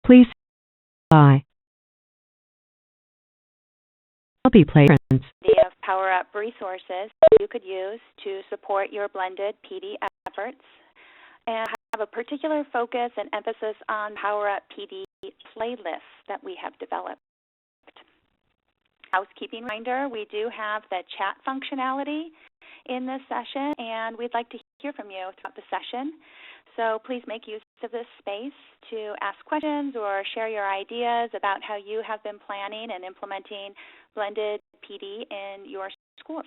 Please by. I'll be playing. Of PowerUp resources you could use to support your blended PD efforts, and have a particular focus and emphasis on PowerUp PD playlists that we have developed. Housekeeping reminder, we do have the chat functionality in this session, and we'd like to hear from you throughout the session. So please make use of this space to ask questions or share your ideas about how you have been planning and implementing blended PD in your schools.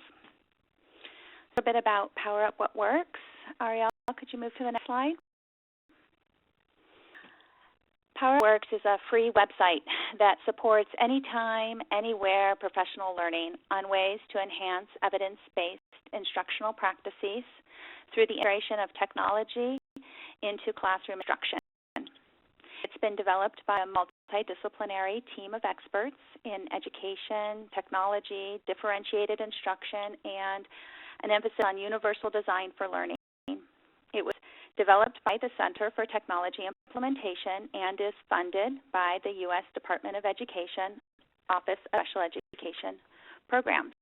A bit about PowerUp What Works. Ariel, could you move to the next slide? PowerUp Works is a free website that supports anytime, anywhere professional learning on ways to enhance evidence-based instructional practices through the integration of technology into classroom instruction. It's been developed by a multidisciplinary team of experts in education, technology, differentiated instruction, and an emphasis on universal design for learning. It was developed by the Center for Technology Implementation and is funded by the U.S. Department of Education, Office of Special Education Programs.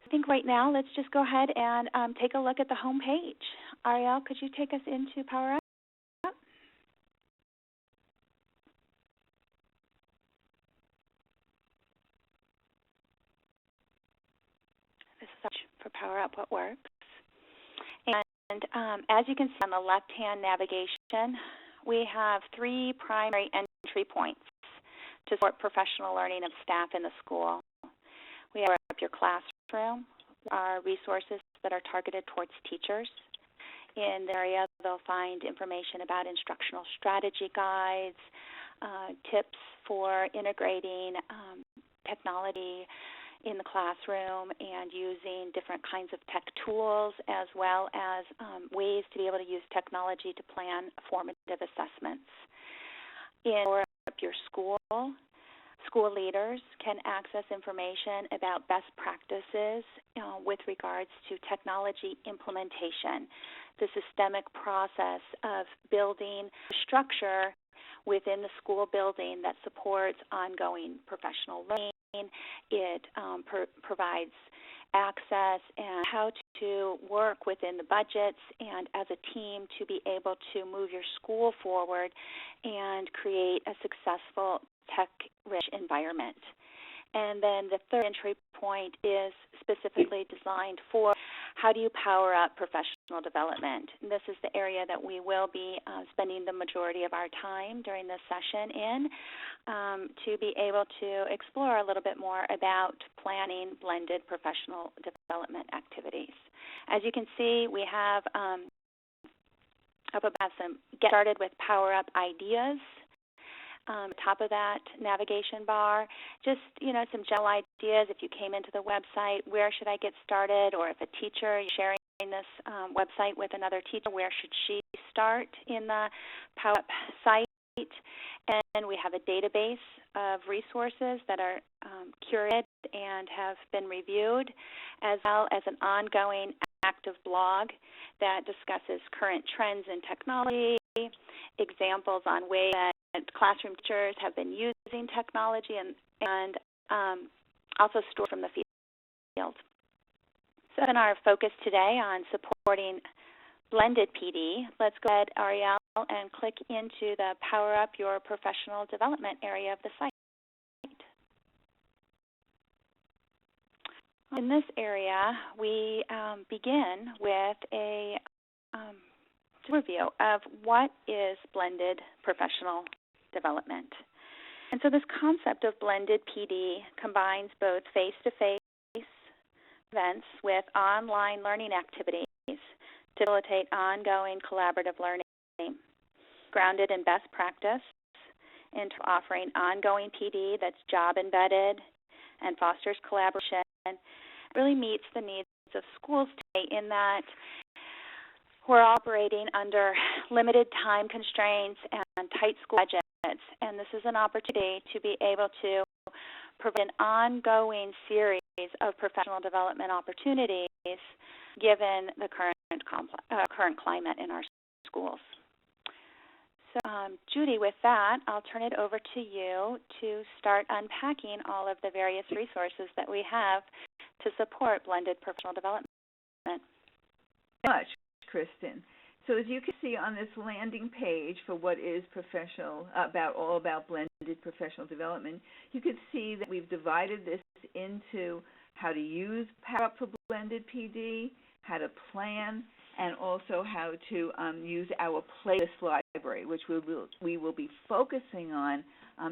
I think right now let's just go ahead and take a look at the home page. Ariel, could you take us into PowerUp? This is for PowerUp What Works. And as you can see on the left-hand navigation, we have 3 primary entry points to support professional learning of staff in the school. We have your classroom, our resources that are targeted towards teachers. In the area, they'll find information about instructional strategy guides, tips for integrating technology in the classroom and using different kinds of tech tools, as well as ways to be able to use technology to plan formative assessments. In your school, school leaders can access information about best practices with regards to technology implementation, the systemic process of building structure within the school building that supports ongoing professional learning. It provides access and how to work within the budgets and as a team to be able to move your school forward and create a successful tech-rich environment. And then the third entry point is specifically designed for how do you power up professional development. And this is the area that we will be spending the majority of our time during this session in to be able to explore a little bit more about planning blended professional development activities. As you can see, we have up above some get started with PowerUp ideas. Top of that navigation bar, just some general ideas. If you came into the website, where should I get started? Or if a teacher is sharing this website with another teacher, where should she start in the PowerUp site? And we have a database of resources that are curated and have been reviewed, as well as an ongoing active blog that discusses current trends in technology, examples on ways that classroom teachers have been using technology, and also stories from the field. So in our focus today on supporting blended PD, let's go ahead, Ariel, and click into the Power Up Your Professional Development area of the site. In this area, we begin with a review of what is blended professional development. And so this concept of blended PD combines both face-to-face events with online learning activities to facilitate ongoing collaborative learning, grounded in best practice, and offering ongoing PD that's job-embedded and fosters collaboration. It really meets the needs of schools today in that we're operating under limited time constraints and tight school budgets, and this is an opportunity to be able to provide an ongoing series of professional development opportunities given the current climate in our schools. So, Judy, with that, I'll turn it over to you to start unpacking all of the various resources that we have to support blended professional development. Much, Kristen. So as you can see on this landing page for what is all about blended professional development, you can see that we've divided this into how to use PowerUp for blended PD, how to plan, and also how to use our playlist library, which we will be focusing on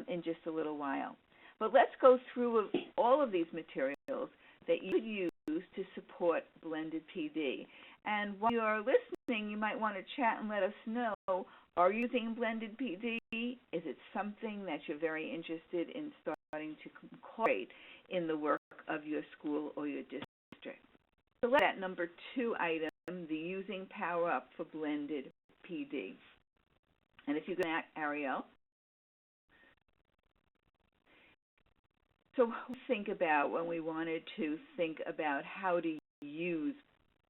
in just a little while. But let's go through all of these materials that you could use to support blended PD. And while you're listening, you might want to chat and let us know, are you using blended PD? Is it something that you're very interested in starting to incorporate in the work of your school or your district? So let's at number 2 item, the using PowerUp for blended PD. And if you go to Ariel, so what we think about when we wanted to think about how to use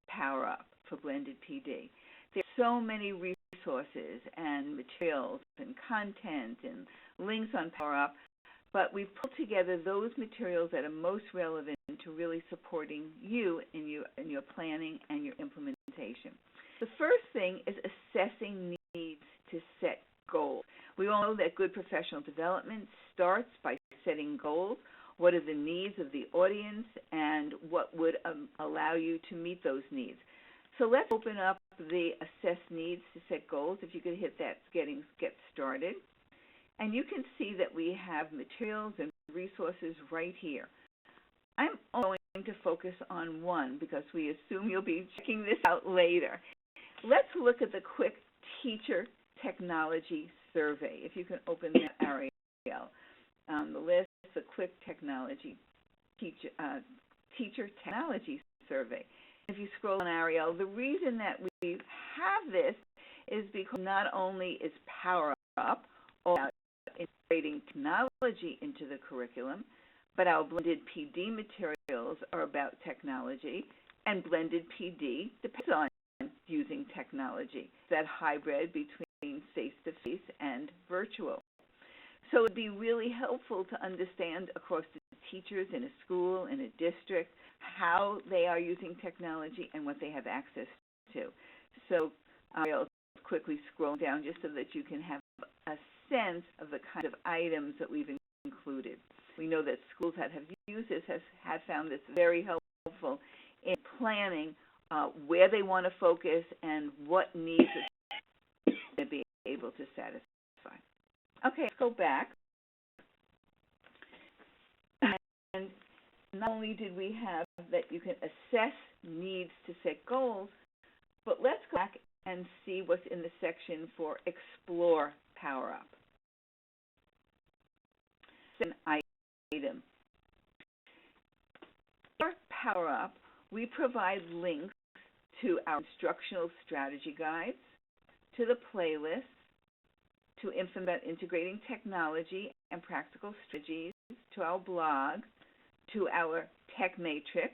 PowerUp for blended PD. There's so many resources and materials and content and links on PowerUp, but we've pulled together those materials that are most relevant to really supporting you in your planning and your implementation. The first thing is assessing needs to set goals. We all know that good professional development starts by setting goals. What are the needs of the audience and what would allow you to meet those needs? So let's open up the assess needs to set goals. If you could hit that, get started. And you can see that we have materials and resources right here. I'm going to focus on one because we assume you'll be checking this out later. Let's look at the quick teacher technology survey. If you can open that, Ariel. The list, the quick technology teacher technology survey. If you scroll on Ariel, the reason that we have this is because not only is PowerUp all about integrating technology into the curriculum, but our blended PD materials are about technology, and blended PD depends on using technology, that hybrid between face-to-face and virtual. So it would be really helpful to understand across the teachers in a school, in a district, how they are using technology and what they have access to. So I'll quickly scroll down just so that you can have a sense of the kind of items that we've included. We know that schools that have used this have found this very helpful in planning where they want to focus and what needs to be able to satisfy. Okay, let's go back. And not only did we have that you can assess needs to set goals, but let's go back and see what's in the section for Explore PowerUp. It's an item. For PowerUp, we provide links to our instructional strategy guides, to the playlist, to implement integrating technology and practical strategies, to our blog, to our Tech Matrix,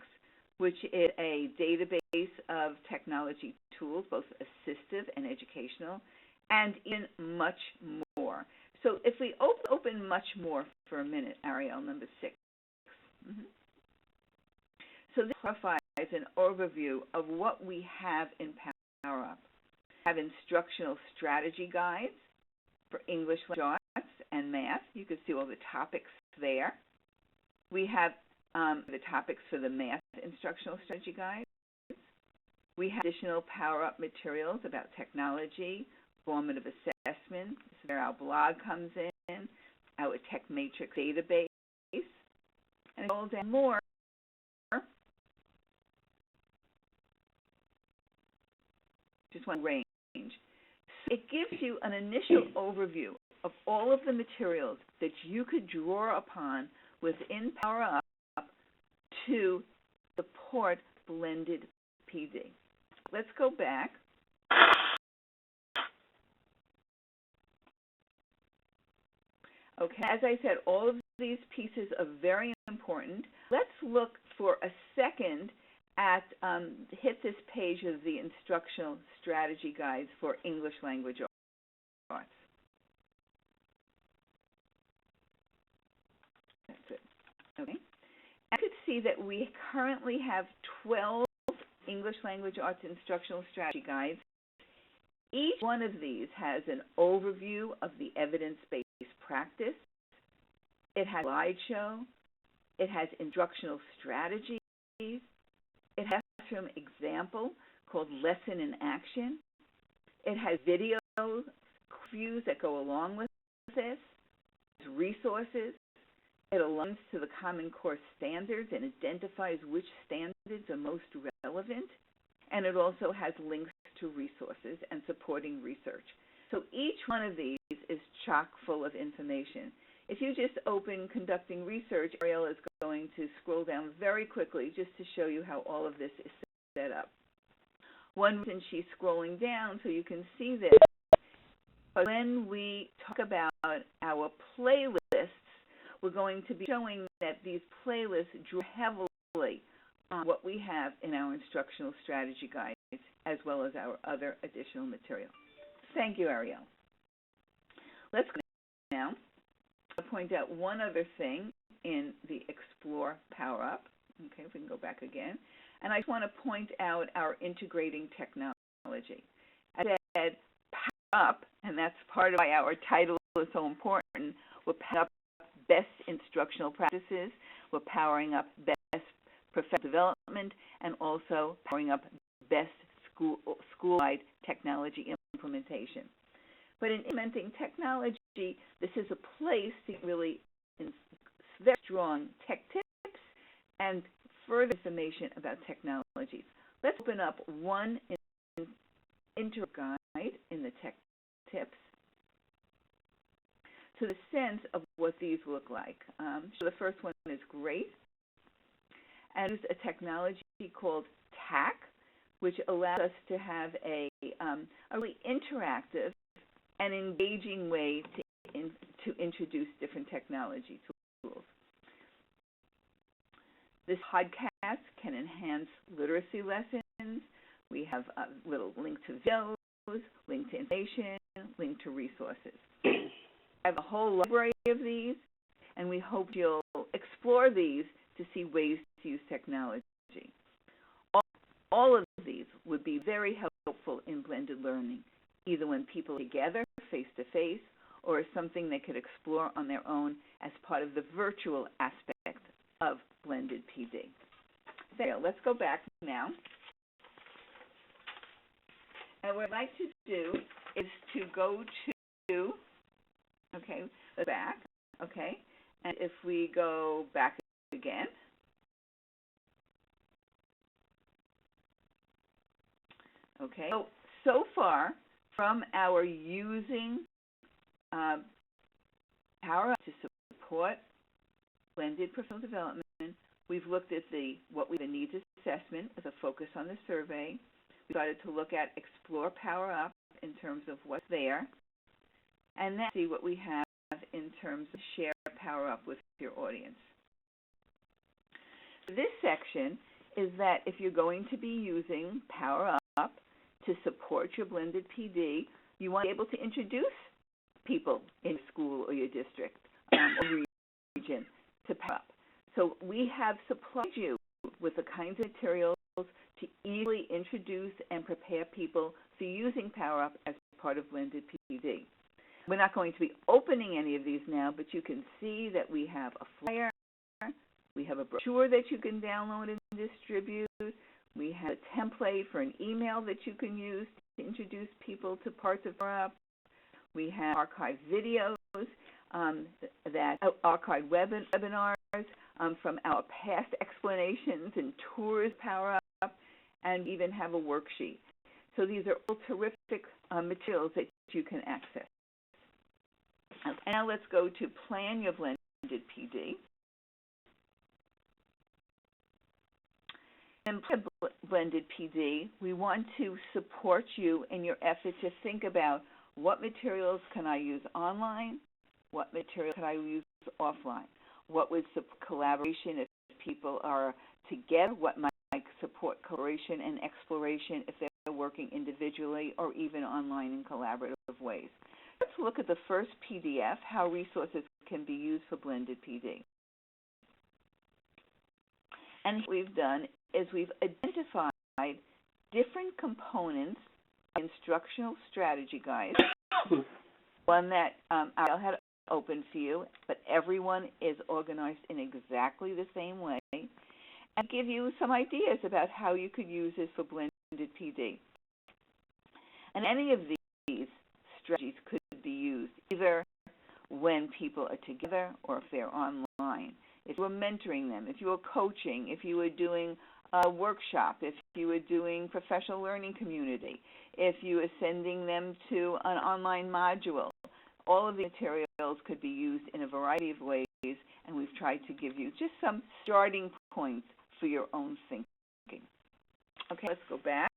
which is a database of technology tools, both assistive and educational, and even much more. So if we open much more for a minute, Ariel, number 6. So this provides an overview of what we have in PowerUp. We have instructional strategy guides for English language arts and math. You can see all the topics there. We have the topics for the math instructional strategy guides. We have additional PowerUp materials about technology, formative assessment. This is where our blog comes in, our Tech Matrix database, and all that more. Just one range. So it gives you an initial overview of all of the materials that you could draw upon within PowerUp to support blended PD. Let's go back. Okay, as I said, all of these pieces are very important. Let's look for a second at, hit this page of the instructional strategy guides for English language arts. Okay. I could see that we currently have 12 English language arts instructional strategy guides. Each one of these has an overview of the evidence-based practice. It has a slideshow. It has instructional strategies. It has a classroom example called Lesson in Action. It has video views that go along with this, resources. It aligns to the Common Core standards and identifies which standards are most relevant. And it also has links to resources and supporting research. So each one of these is chock full of information. If you just open Conducting Research, Ariel is going to scroll down very quickly just to show you how all of this is set up. One reason she's scrolling down so you can see this, but when we talk about our playlists, we're going to be showing that these playlists draw heavily on what we have in our instructional strategy guides, as well as our other additional material. Thank you, Ariel. Let's go now. I'll point out one other thing in the Explore PowerUp. Okay, if we can go back again. And I just want to point out our integrating technology. As I said, PowerUp, and that's part of why our title is so important, we're powering up best instructional practices, we're powering up best professional development, and also powering up best school-wide technology implementation. But in implementing technology, this is a place to really very strong tech tips and further information about technologies. Let's open up one intro guide in the tech tips. So the sense of what these look like. So the first one is great. And it's a technology called TAC, which allows us to have a really interactive and engaging way to introduce different technology tools. This podcast can enhance literacy lessons. We have a little link to videos, link to information, link to resources. I have a whole library of these, and we hope you'll explore these to see ways to use technology. All of these would be very helpful in blended learning, either when people are together, face-to-face, or as something they could explore on their own as part of the virtual aspect of blended PD. So let's go back now. And what I'd like to do is to go to, okay, back, okay, and if we go back again, okay, so far from our using PowerUp to support blended professional development, we've looked at the needs assessment with a focus on the survey. We started to look at Explore PowerUp in terms of what's there, and then see what we have in terms of share PowerUp with your audience. This section is that if you're going to be using PowerUp to support your blended PD, you want to be able to introduce people in school or your district or region to PowerUp. So we have supplied you with the kinds of materials to easily introduce and prepare people for using PowerUp as part of blended PD. We're not going to be opening any of these now, but you can see that we have a flyer, we have a brochure that you can download and distribute, we have a template for an email that you can use to introduce people to parts of PowerUp. We have archived videos, archived webinars from our past explanations and tours PowerUp, and even have a worksheet. So these are all terrific materials that you can access. And now let's go to Plan Your Blended PD. In Blended PD, we want to support you in your effort to think about what materials can I use online, what materials can I use offline, what would support collaboration if people are together, what might support collaboration and exploration if they're working individually or even online in collaborative ways. Let's look at the first PDF, how resources can be used for blended PD. And what we've done is we've identified different components of instructional strategy guide, one that I'll have open for you, but everyone is organized in exactly the same way, and give you some ideas about how you could use this for blended PD. And any of these strategies could be used either when people are together or if they're online. If you were mentoring them, if you were coaching, if you were doing a workshop, if you were doing professional learning community, if you were sending them to an online module, all of the materials could be used in a variety of ways, and we've tried to give you just some starting points for your own thinking. Okay, let's go back.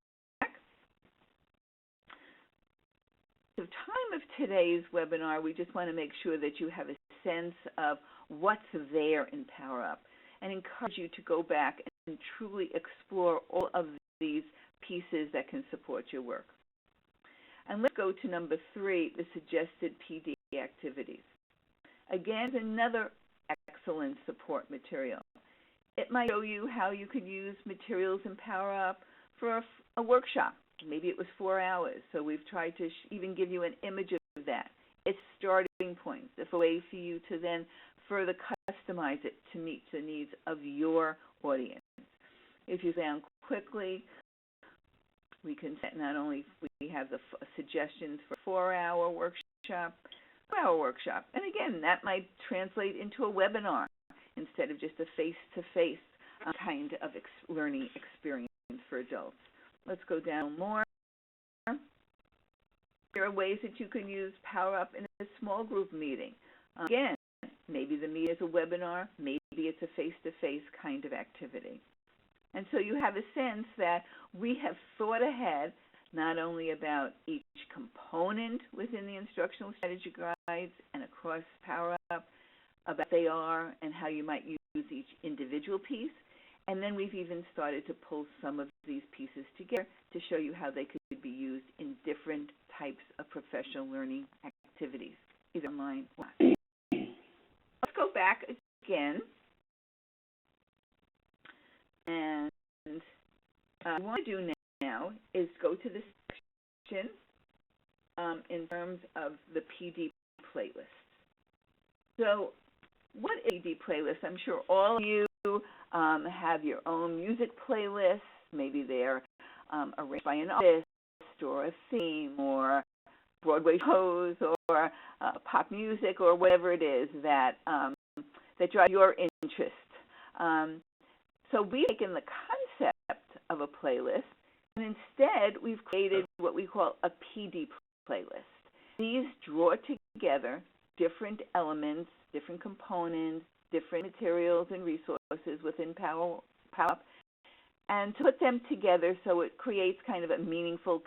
The time of today's webinar, we just want to make sure that you have a sense of what's there in PowerUp and encourage you to go back and truly explore all of these pieces that can support your work. And let's go to number 3, the suggested PD activities. Again, another excellent support material. It might show you how you could use materials in PowerUp for a workshop. Maybe it was 4 hours, so we've tried to even give you an image of that. It's starting points. It's a way for you to then further customize it to meet the needs of your audience. If you down quickly, we can set not only we have the suggestions for 4-hour workshop, 4-hour workshop. And again, that might translate into a webinar instead of just a face-to-face kind of learning experience for adults. Let's go down more. There are ways that you can use PowerUp in a small group meeting. Again, maybe the meeting is a webinar, maybe it's a face-to-face kind of activity. And so you have a sense that we have thought ahead not only about each component within the instructional strategy guides and across PowerUp, about what they are and how you might use each individual piece, and then we've even started to pull some of these pieces together to show you how they could be used in different types of professional learning activities, either online or offline. Let's go back again. And what we want to do now is go to this section in terms of the PD playlist. So what is a PD playlist? I'm sure all of you have your own music playlists. Maybe they're arranged by an artist or a theme or Broadway shows or pop music or whatever it is that that drives your interest. So we've taken the concept of a playlist, and instead we've created what we call a PD playlist. These draw together different elements, different components, different materials and resources within PowerUp, and to put them together so it creates kind of a meaningful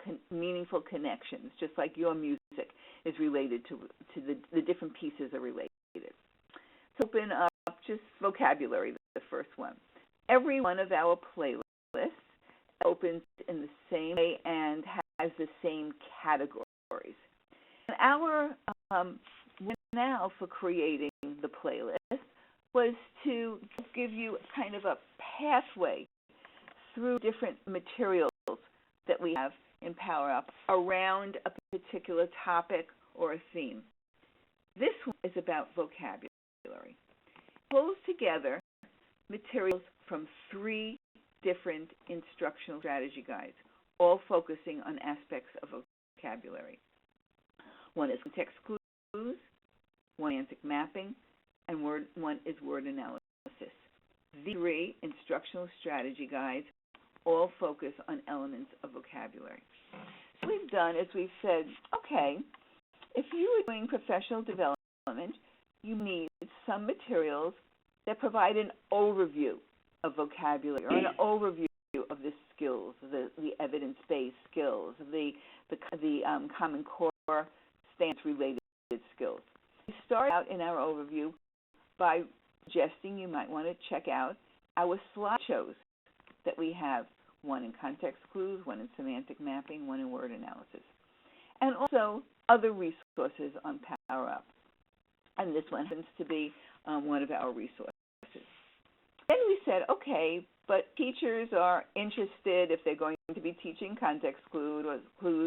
connections, just like your music is related to the different pieces are related. So open up just vocabulary, the first one. Every one of our playlists opens in the same way and has the same categories. And our rationale for creating the playlist was to give you kind of a pathway through different materials that we have in PowerUp around a particular topic or a theme. This one is about vocabulary. It pulls together materials from 3 different instructional strategy guides, all focusing on aspects of vocabulary. One is context clues, one semantic mapping, and one is word analysis. These 3 instructional strategy guides all focus on elements of vocabulary. So what we've done is we've said, okay, if you are doing professional development, you need some materials that provide an overview of vocabulary or an overview of the skills, the evidence-based skills, the Common Core stance-related skills. We start out in our overview by suggesting you might want to check out our slideshows that we have, one in context clues, one in semantic mapping, one in word analysis, and also other resources on PowerUp. And this one happens to be one of our resources. Then we said, okay, But teachers are interested, if they're going to be teaching context clues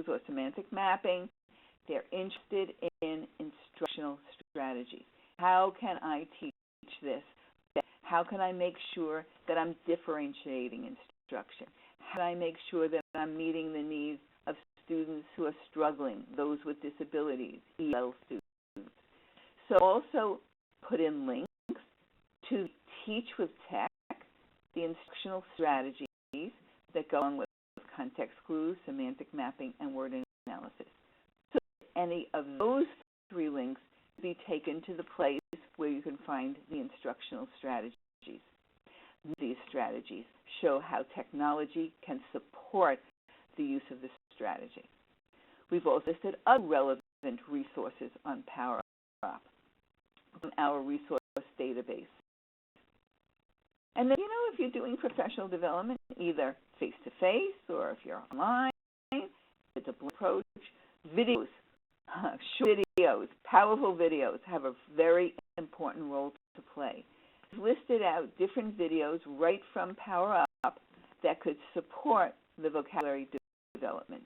or semantic mapping, they're interested in instructional strategies. How can I teach this? How can I make sure that I'm differentiating instruction? How can I make sure that I'm meeting the needs of students who are struggling, those with disabilities, EL students? So also put in links to Teach with Tech, the instructional strategies that go along with context clues, semantic mapping, and word analysis. So any of those three links be taken to the place where you can find the instructional strategies. These strategies show how technology can support the use of this strategy. We've also listed other relevant resources on PowerUp in our resource database. And then, if you're doing professional development, either face-to-face or if you're online, it's a blended approach. Videos, short videos, powerful videos have a very important role to play. We've listed out different videos right from PowerUp that could support the vocabulary development.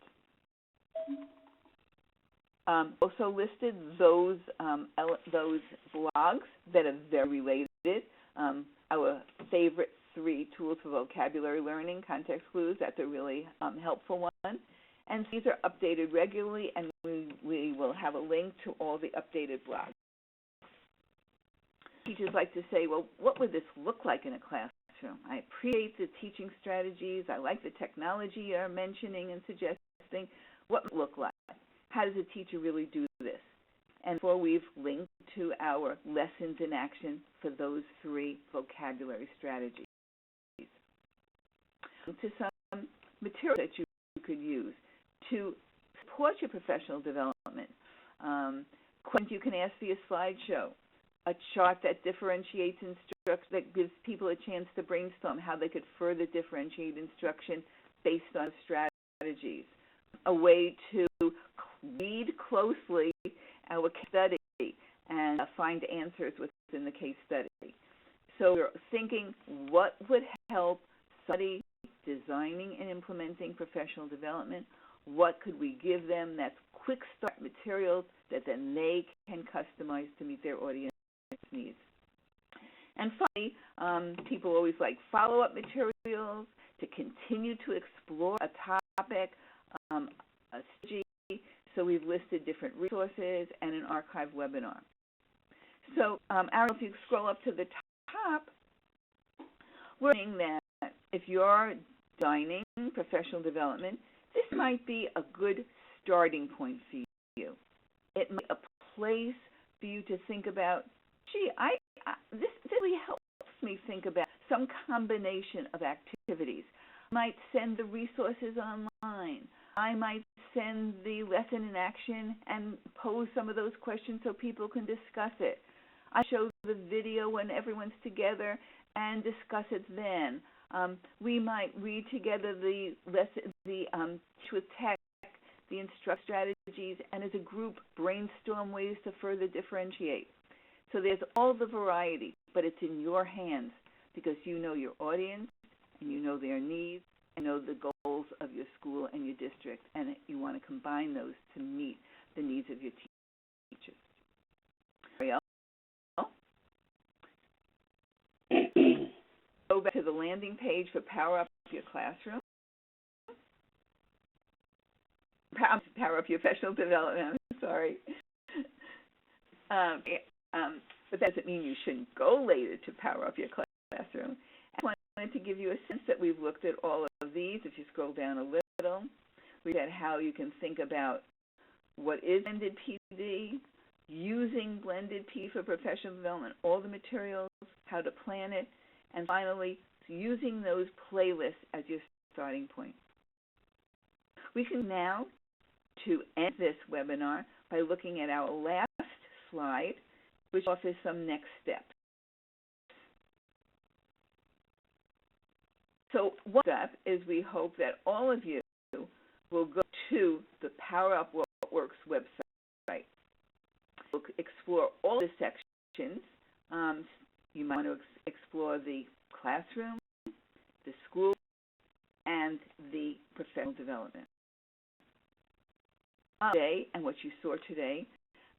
Also listed those blogs that are very related. Our favorite 3 tools for vocabulary learning, context clues, that's a really helpful one. And these are updated regularly, and we will have a link to all the updated blogs. Teachers like to say, well, what would this look like in a classroom? I appreciate the teaching strategies. I like the technology you're mentioning and suggesting. What would it look like? How does a teacher really do this? And so we've linked to our lessons in action for those 3 vocabulary strategies. To some material that you could use to support your professional development. Questions you can ask via slideshow. A chart that differentiates instruction, that gives people a chance to brainstorm how they could further differentiate instruction based on strategies. A way to read closely our case study and find answers within the case study. So we're thinking, what would help somebody designing and implementing professional development? What could we give them that's quick start materials that then they can customize to meet their audience needs? And finally, people always like follow-up materials to continue to explore a topic, a strategy. So we've listed different resources and an archive webinar. So Aaron, if you scroll up to the top, we're saying that if you're designing professional development, this might be a good starting point for you. It might be a place for you to think about, gee, this really helps me think about some combination of activities. I might send the resources online. I might send the lesson in action and pose some of those questions so people can discuss it. I show the video when everyone's together and discuss it then. We might read together the lesson, Teach with Tech, the instruct strategies, and as a group brainstorm ways to further differentiate. So there's all the variety, but it's in your hands because you know your audience and you know their needs and know the goals of your school and your district, and you want to combine those to meet the needs of your teachers. Ariel? Go back to the landing page for PowerUp Your Classroom. PowerUp Your Professional Development, I'm sorry. But that doesn't mean you shouldn't go later to PowerUp Your Classroom. I wanted to give you a sense that we've looked at all of these. If you scroll down a little, we looked at how you can think about what is blended PD, using blended P for professional development, all the materials, how to plan it, and finally, using those playlists as your starting point. We can now to end this webinar by looking at our last slide, which offers some next steps. So one step is we hope that all of you will go to the PowerUp What Works website. We'll explore all the sections. You might want to explore the classroom, the school, and the professional development. Today, and what you saw today,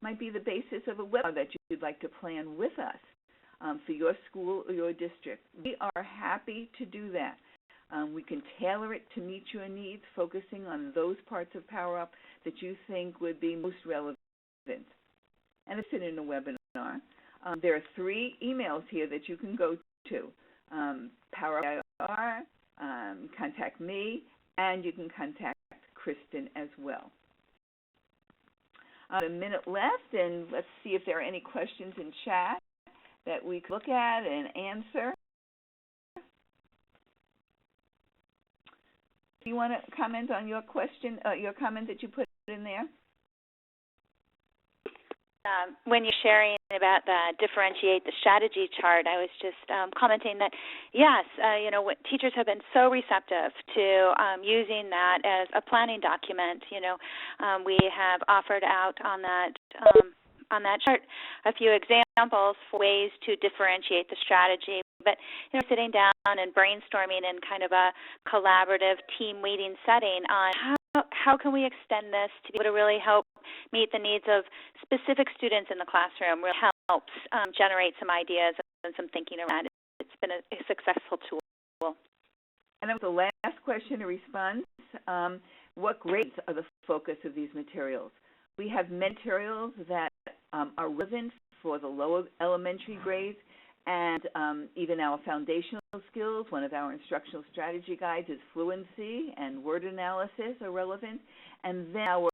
might be the basis of a webinar that you'd like to plan with us for your school or your district. We are happy to do that. We can tailor it to meet your needs, focusing on those parts of PowerUp that you think would be most relevant. And it's in a webinar. There are 3 emails here that you can go to. PowerUp IR, contact me, and you can contact Kristen as well. A minute left, and let's see if there are any questions in chat that we can look at and answer. Do you want to comment on your question, your comment that you put in there? When you're sharing about the differentiate the strategy chart, I was just commenting that, yes, teachers have been so receptive to using that as a planning document. We have offered out on that chart a few examples for ways to differentiate the strategy. But sitting down and brainstorming in kind of a collaborative team meeting setting on how can we extend this to be able to really help meet the needs of specific students in the classroom, really helps generate some ideas and some thinking around it. It's been a successful tool. And that was the last question or response. What grades are the focus of these materials? We have materials that are relevant for the lower elementary grades and even our foundational skills. One of our instructional strategy guides is fluency and word analysis are relevant. And then our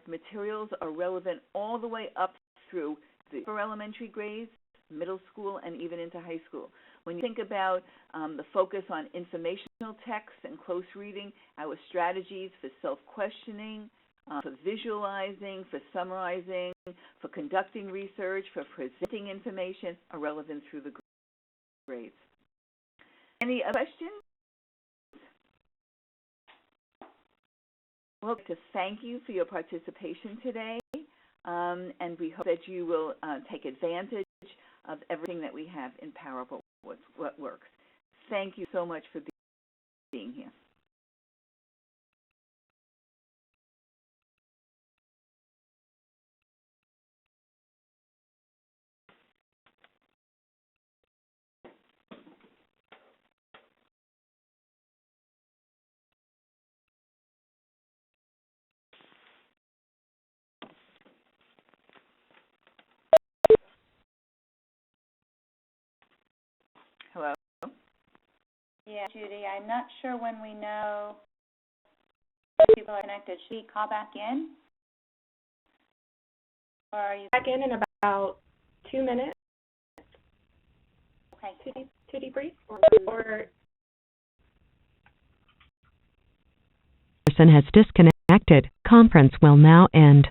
materials are relevant all the way up through the upper elementary grades, middle school, and even into high school. When you think about the focus on informational text and close reading, our strategies for self-questioning, for visualizing, for summarizing, for conducting research, for presenting information are relevant through the grades. Any other questions? We'd like to thank you for your participation today, and we hope that you will take advantage of everything that we have in PowerUp What Works. Thank you so much for being here. Hello? Yeah, Judy, I'm not sure when we know people are connected. Should we call back in? Or are you back in about 2 minutes? okay? To debrief? Or Person has disconnected. Conference will now end.